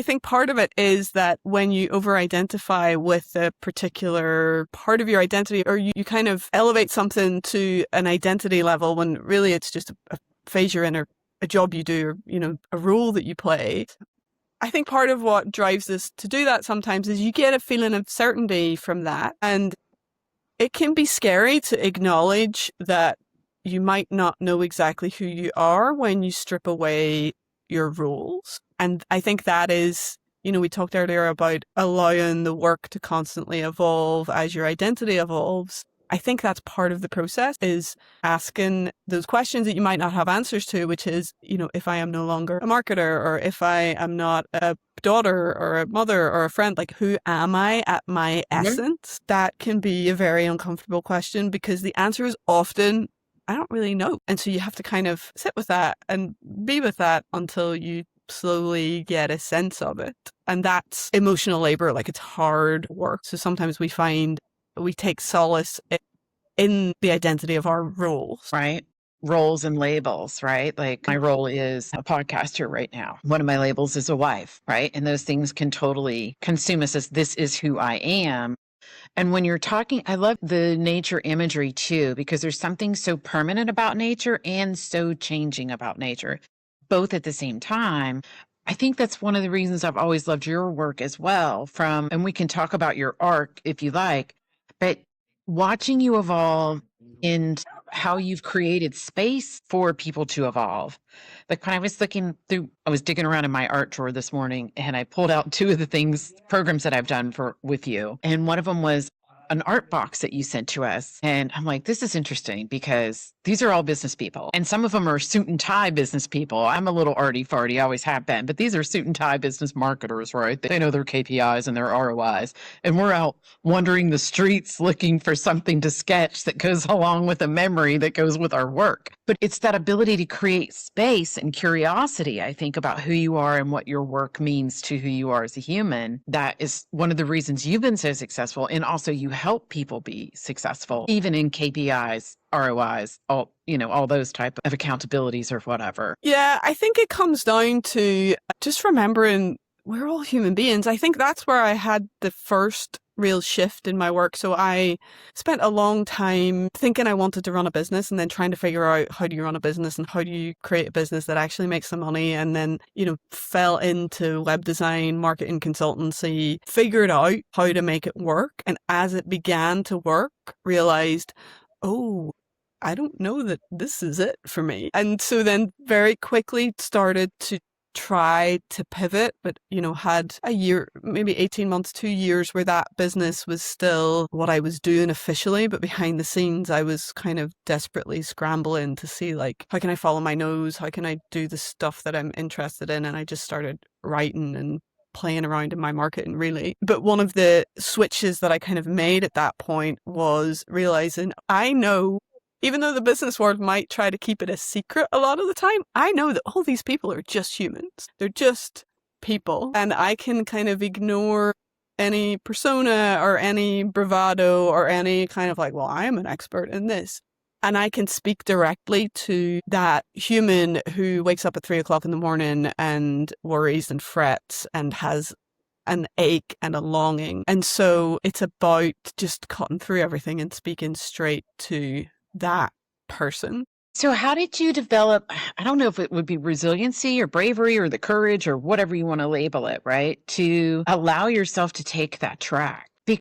I think part of it is that when you over-identify with a particular part of your identity, or you kind of elevate something to an identity level when really it's just a phase you're in, or a job you do, or, a role that you play. I think part of what drives us to do that sometimes is you get a feeling of certainty from that. And it can be scary to acknowledge that you might not know exactly who you are when you strip away your roles. And I think that is, we talked earlier about allowing the work to constantly evolve as your identity evolves. I think that's part of the process, is asking those questions that you might not have answers to, which is, if I am no longer a marketer, or if I am not a daughter or a mother or a friend, like, who am I at my essence? That can be a very uncomfortable question, because the answer is often, I don't really know. And so you have to kind of sit with that and be with that until you slowly get a sense of it. And that's emotional labor. Like, it's hard work. So sometimes we find we take solace in the identity of our roles. Right. Roles and labels, right? Like, my role is a podcaster right now. One of my labels is a wife, right? And those things can totally consume us as this is who I am. And when you're talking, I love the nature imagery too, because there's something so permanent about nature and so changing about nature, both at the same time. I think that's one of the reasons I've always loved your work as well, and we can talk about your arc if you like, but watching you evolve in how you've created space for people to evolve. Like, when I was digging around in my art drawer this morning, and I pulled out two of the programs that I've done with you. And one of them was an art box that you sent to us. And I'm like, this is interesting, because these are all business people, and some of them are suit and tie business people. I'm a little arty farty, always have been, but these are suit and tie business marketers, right? They know their KPIs and their ROIs, and we're out wandering the streets looking for something to sketch that goes along with a memory that goes with our work. But it's that ability to create space and curiosity, I think, about who you are and what your work means to who you are as a human. That is one of the reasons you've been so successful, and also you help people be successful, even in KPIs, ROIs, all those type of accountabilities or whatever. Yeah, I think it comes down to just remembering we're all human beings. I think that's where I had the first real shift in my work. So I spent a long time thinking I wanted to run a business, and then trying to figure out, how do you run a business and how do you create a business that actually makes some money? And then, fell into web design, marketing consultancy, figured out how to make it work. And as it began to work, realized, oh, I don't know that this is it for me. And so then very quickly started to try to pivot, but, had a year, maybe 18 months, 2 years, where that business was still what I was doing officially, but behind the scenes, I was kind of desperately scrambling to see, like, how can I follow my nose? How can I do the stuff that I'm interested in? And I just started writing and playing around in my marketing, really. But one of the switches that I kind of made at that point was realizing, I know, even though the business world might try to keep it a secret a lot of the time, I know that all these people are just humans. They're just people. And I can kind of ignore any persona or any bravado or any kind of like, well, I am an expert in this. And I can speak directly to that human who wakes up at 3:00 in the morning and worries and frets and has an ache and a longing. And so it's about just cutting through everything and speaking straight to that person. So how did you develop, I don't know if it would be resiliency or bravery or the courage or whatever you want to label it, right? To allow yourself to take that track.